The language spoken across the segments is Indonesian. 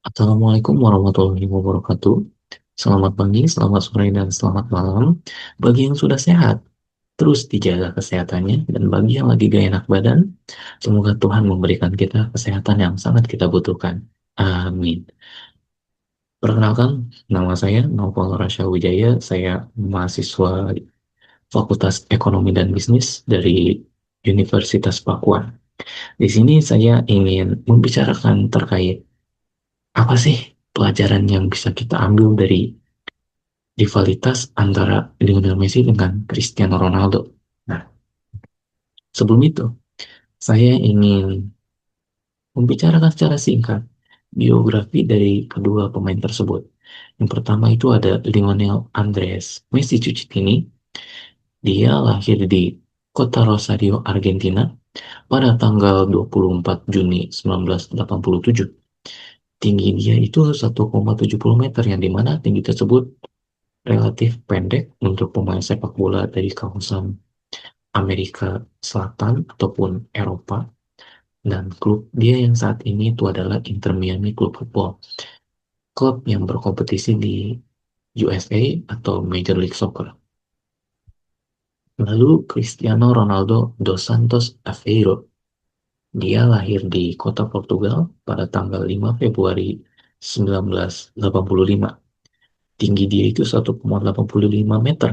Assalamualaikum warahmatullahi wabarakatuh. Selamat pagi, selamat sore, dan selamat malam. Bagi yang sudah sehat, terus dijaga kesehatannya. Dan bagi yang lagi gak enak badan, semoga Tuhan memberikan kita kesehatan yang sangat kita butuhkan. Amin. Perkenalkan, nama saya Naufal Rasya Wijaya. Saya mahasiswa Fakultas Ekonomi dan Bisnis dari Universitas Papua. Di sini saya ingin membicarakan terkait apa sih pelajaran yang bisa kita ambil dari rivalitas antara Lionel Messi dengan Cristiano Ronaldo. Nah, sebelum itu, saya ingin membicarakan secara singkat biografi dari kedua pemain tersebut. Yang pertama itu ada Lionel Andres Messi Cucitini. Dia lahir di kota Rosario, Argentina pada tanggal 24 Juni 1987. Tinggi dia itu 1,70 meter, yang dimana tinggi tersebut relatif pendek untuk pemain sepak bola dari kawasan Amerika Selatan ataupun Eropa. Dan klub dia yang saat ini itu adalah Inter Miami Club Football, klub yang berkompetisi di USA atau Major League Soccer. Lalu Cristiano Ronaldo dos Santos Aveiro, dia lahir di kota Portugal pada tanggal 5 Februari 1985. Tinggi dia itu 1,85 meter,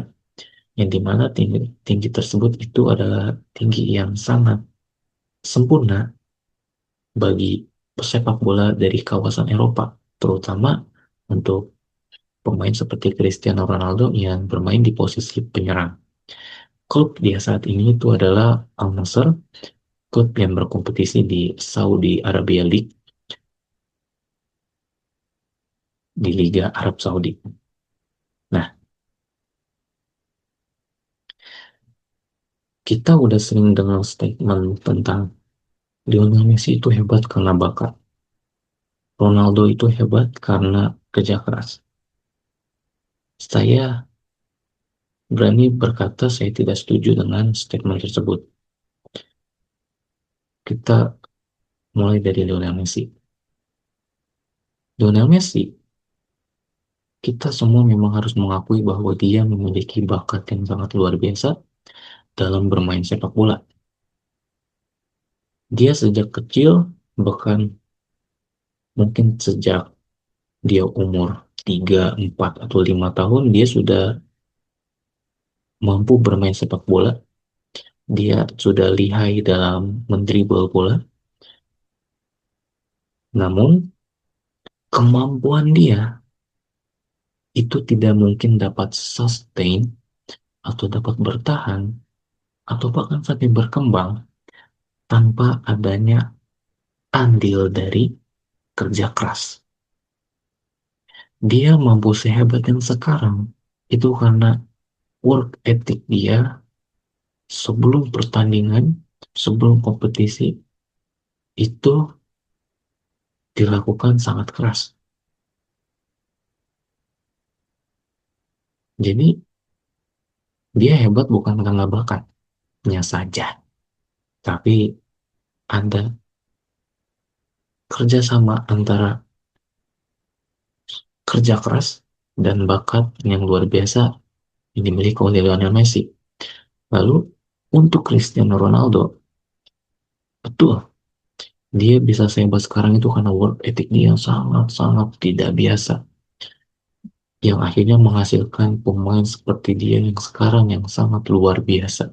yang dimana tinggi tersebut itu adalah tinggi yang sangat sempurna bagi pesepak bola dari kawasan Eropa, terutama untuk pemain seperti Cristiano Ronaldo yang bermain di posisi penyerang. Klub dia saat ini itu adalah Al Nassr, klub yang berkompetisi di Saudi Arabia League, di Liga Arab Saudi. Nah, kita udah sering dengar statement tentang Lionel Messi itu hebat karena bakat, Ronaldo itu hebat karena kerja keras. Saya berani berkata saya tidak setuju dengan statement tersebut. Kita mulai dari Lionel Messi. Lionel Messi, kita semua memang harus mengakui bahwa dia memiliki bakat yang sangat luar biasa dalam bermain sepak bola. Dia sejak kecil, bahkan mungkin sejak dia umur 3, 4, atau 5 tahun, dia sudah mampu bermain sepak bola. Dia sudah lihai dalam mendribel bola. Namun, kemampuan dia itu tidak mungkin dapat sustain atau dapat bertahan atau bahkan sampai berkembang tanpa adanya andil dari kerja keras. Dia mampu sehebat yang sekarang itu karena work ethic dia sebelum pertandingan, sebelum kompetisi itu dilakukan sangat keras. Jadi dia hebat bukan karena bakatnya saja, tapi ada kerjasama antara kerja keras dan bakat yang luar biasa yang dimiliki oleh Lionel Messi. Lalu untuk Cristiano Ronaldo, betul, dia bisa sehebat sekarang itu karena work ethic dia yang sangat-sangat tidak biasa, yang akhirnya menghasilkan pemain seperti dia yang sekarang yang sangat luar biasa.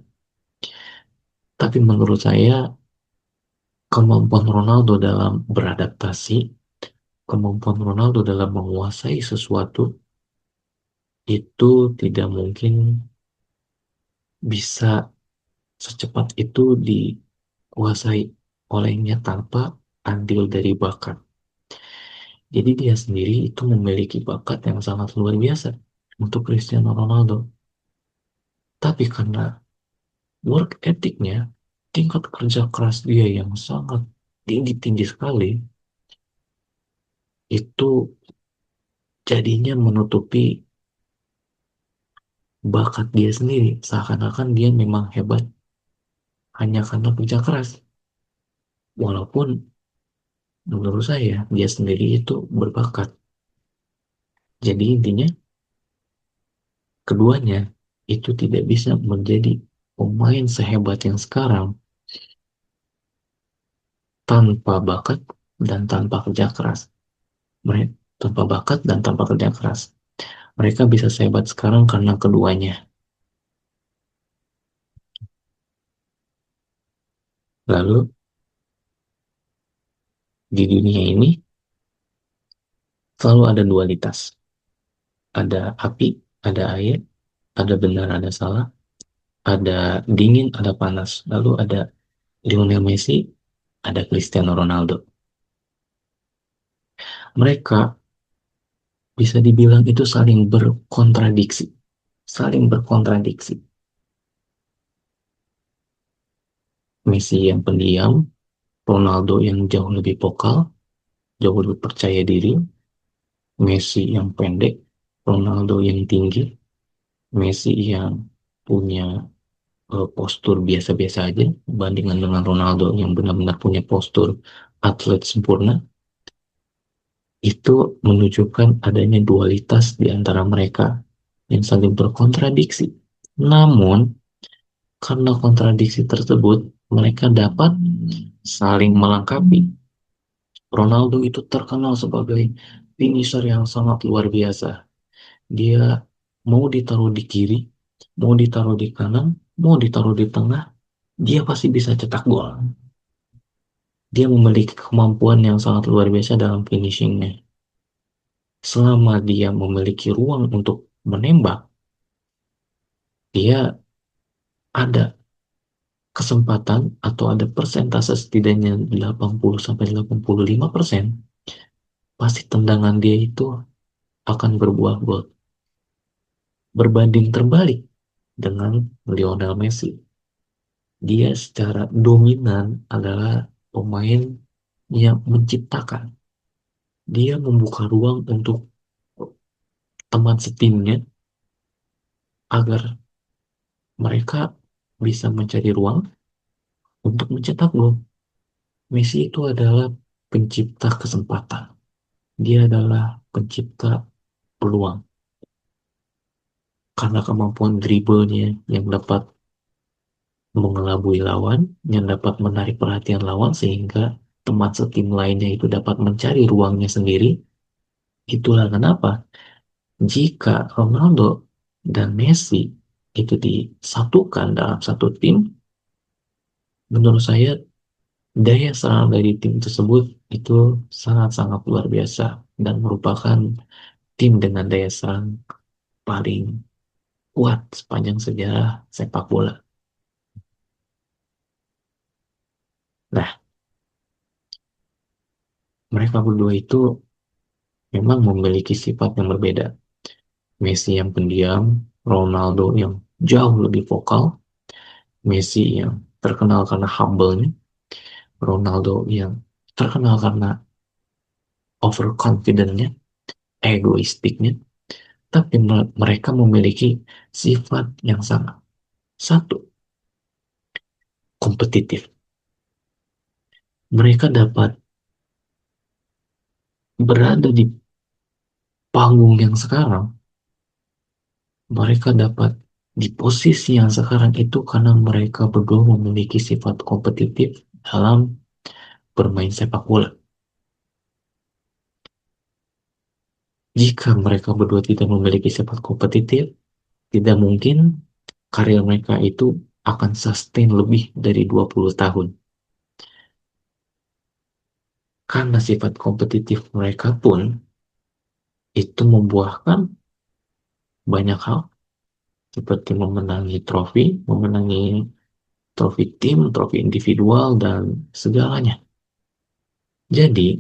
Tapi menurut saya, kemampuan Ronaldo dalam beradaptasi, kemampuan Ronaldo dalam menguasai sesuatu, itu tidak mungkin bisa secepat itu dikuasai olehnya tanpa andil dari bakat. Jadi dia sendiri itu memiliki bakat yang sangat luar biasa untuk Cristiano Ronaldo. Tapi karena work ethicnya, tingkat kerja keras dia yang sangat tinggi-tinggi sekali, itu jadinya menutupi bakat dia sendiri. Seakan-akan dia memang hebat hanya karena kerja keras. Walaupun Menurut saya, dia sendiri itu berbakat. Jadi intinya, keduanya itu tidak bisa menjadi pemain sehebat yang sekarang tanpa bakat dan tanpa kerja keras. Mereka tanpa bakat dan tanpa kerja keras. Mereka bisa sehebat sekarang karena keduanya. Lalu di dunia ini selalu ada dualitas. Ada api, ada air, ada benar, ada salah, ada dingin, ada panas. Lalu ada Lionel Messi, ada Cristiano Ronaldo. Mereka bisa dibilang itu saling berkontradiksi. Saling berkontradiksi. Messi yang pendiam, Ronaldo yang jauh lebih vokal, jauh lebih percaya diri, Messi yang pendek, Ronaldo yang tinggi, Messi yang punya postur biasa-biasa aja, bandingkan dengan Ronaldo yang benar-benar punya postur atlet sempurna, itu menunjukkan adanya dualitas di antara mereka yang saling berkontradiksi. Namun, karena kontradiksi tersebut, mereka dapat saling melengkapi. Ronaldo itu terkenal sebagai finisher yang sangat luar biasa. Dia mau ditaruh di kiri, mau ditaruh di kanan, mau ditaruh di tengah, dia pasti bisa cetak gol. Dia memiliki kemampuan yang sangat luar biasa dalam finishingnya. Selama dia memiliki ruang untuk menembak, dia ada kesempatan atau ada persentase setidaknya 80-85% pasti tendangan dia itu akan berbuah gol. Berbanding terbalik dengan Lionel Messi. Dia secara dominan adalah pemain yang menciptakan. Dia membuka ruang untuk teman setimnya agar mereka bisa mencari ruang untuk mencetak gol. Messi itu adalah pencipta kesempatan. Dia adalah pencipta peluang karena kemampuan dribblenya yang dapat mengelabui lawan, yang dapat menarik perhatian lawan sehingga teman setim lainnya itu dapat mencari ruangnya sendiri. Itulah kenapa jika Ronaldo dan Messi itu disatukan dalam satu tim, menurut saya daya serang dari tim tersebut itu sangat-sangat luar biasa dan merupakan tim dengan daya serang paling kuat sepanjang sejarah sepak bola. Nah, mereka berdua itu memang memiliki sifat yang berbeda. Messi yang pendiam, Ronaldo yang jauh lebih vokal, Messi yang terkenal karena humble-nya, Ronaldo yang terkenal karena overconfident-nya, egoistiknya, tapi mereka memiliki sifat yang sama. Satu, kompetitif. Mereka dapat berada di panggung yang sekarang, mereka dapat di posisi yang sekarang itu karena mereka berdua memiliki sifat kompetitif dalam bermain sepak bola. Jika mereka berdua tidak memiliki sifat kompetitif, tidak mungkin karir mereka itu akan sustain lebih dari 20 tahun. Karena sifat kompetitif mereka pun itu membuahkan banyak hal seperti memenangi trofi, memenangi trofi tim, trofi individual, dan segalanya. Jadi,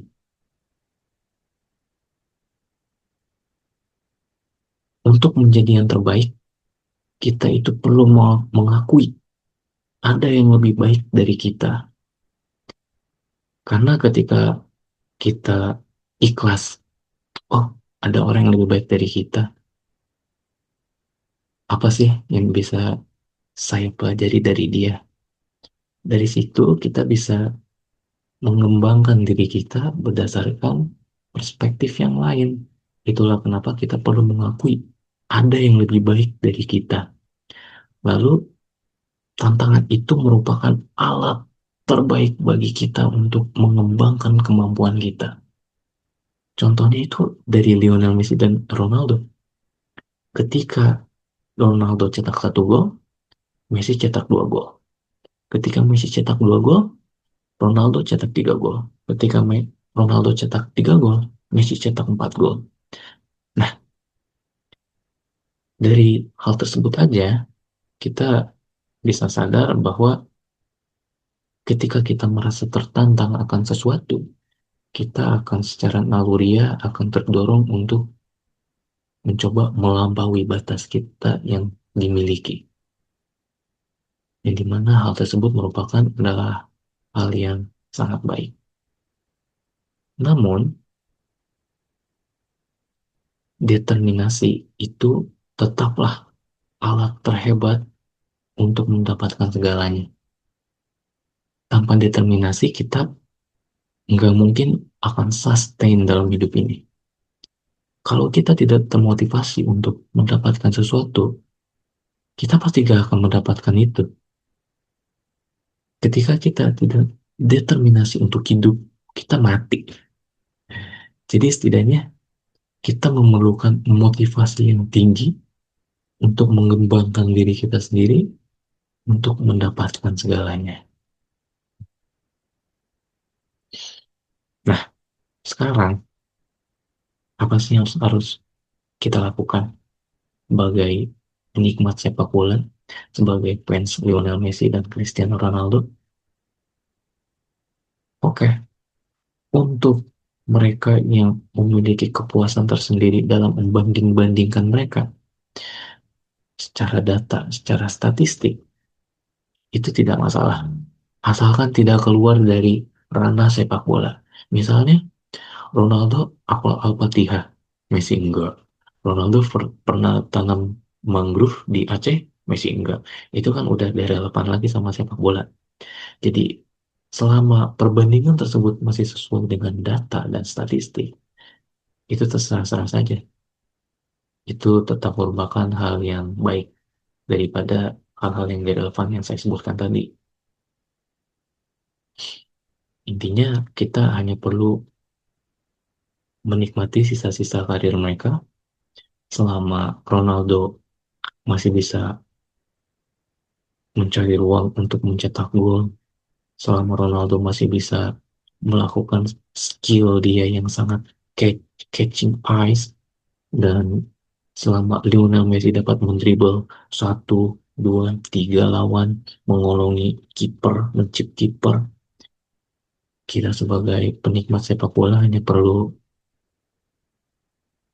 untuk menjadi yang terbaik, kita itu perlu mengakui ada yang lebih baik dari kita. Karena ketika kita ikhlas, oh ada orang yang lebih baik dari kita, apa sih yang bisa saya pelajari dari dia? Dari situ kita bisa mengembangkan diri kita berdasarkan perspektif yang lain. Itulah kenapa kita perlu mengakui ada yang lebih baik dari kita. Lalu tantangan itu merupakan alat terbaik bagi kita untuk mengembangkan kemampuan kita. Contohnya itu dari Lionel Messi dan Ronaldo. Ketika Ronaldo cetak satu gol, Messi cetak dua gol. Ketika Messi cetak dua gol, Ronaldo cetak tiga gol. Ketika Ronaldo cetak tiga gol, Messi cetak empat gol. Nah, dari hal tersebut aja, kita bisa sadar bahwa ketika kita merasa tertantang akan sesuatu, kita akan secara naluriah akan terdorong untuk mencoba melampaui batas kita yang dimiliki. Yang dimana hal tersebut merupakan adalah hal yang sangat baik. Namun, determinasi itu tetaplah alat terhebat untuk mendapatkan segalanya. Tanpa determinasi, kita nggak mungkin akan sustain dalam hidup ini. Kalau kita tidak termotivasi untuk mendapatkan sesuatu, kita pasti gak akan mendapatkan itu. Ketika kita tidak determinasi untuk hidup, kita mati. Jadi setidaknya kita memerlukan motivasi yang tinggi untuk mengembangkan diri kita sendiri untuk mendapatkan segalanya. Nah, sekarang apa sih yang harus kita lakukan sebagai penikmat sepak bola, sebagai fans Lionel Messi dan Cristiano Ronaldo? Oke, untuk mereka yang memiliki kepuasan tersendiri dalam membanding-bandingkan mereka secara data, secara statistik, itu tidak masalah. Asalkan tidak keluar dari ranah sepak bola. Misalnya, Ronaldo Al-Fatihah, Messi enggak. Ronaldo pernah tanam mangrove di Aceh, Messi enggak. Itu kan udah tidak relevan lagi sama sepak bola. Jadi, selama perbandingan tersebut masih sesuai dengan data dan statistik, itu terserah-serah saja. Itu tetap merupakan hal yang baik daripada hal-hal yang tidak relevan yang saya sebutkan tadi. Intinya, kita hanya perlu menikmati sisa-sisa karir mereka selama Ronaldo masih bisa mencari ruang untuk mencetak gol, selama Ronaldo masih bisa melakukan skill dia yang sangat catching eyes, dan selama Lionel Messi dapat mendribble satu, dua, tiga lawan, mengolongi kiper, mencip kiper, kita sebagai penikmat sepak bola hanya perlu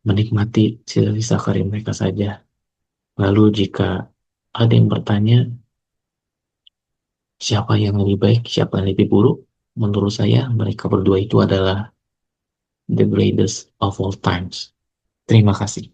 menikmati sisa-sisa karir mereka saja. Lalu jika ada yang bertanya, siapa yang lebih baik, siapa yang lebih buruk? Menurut saya, mereka berdua itu adalah the greatest of all times. Terima kasih.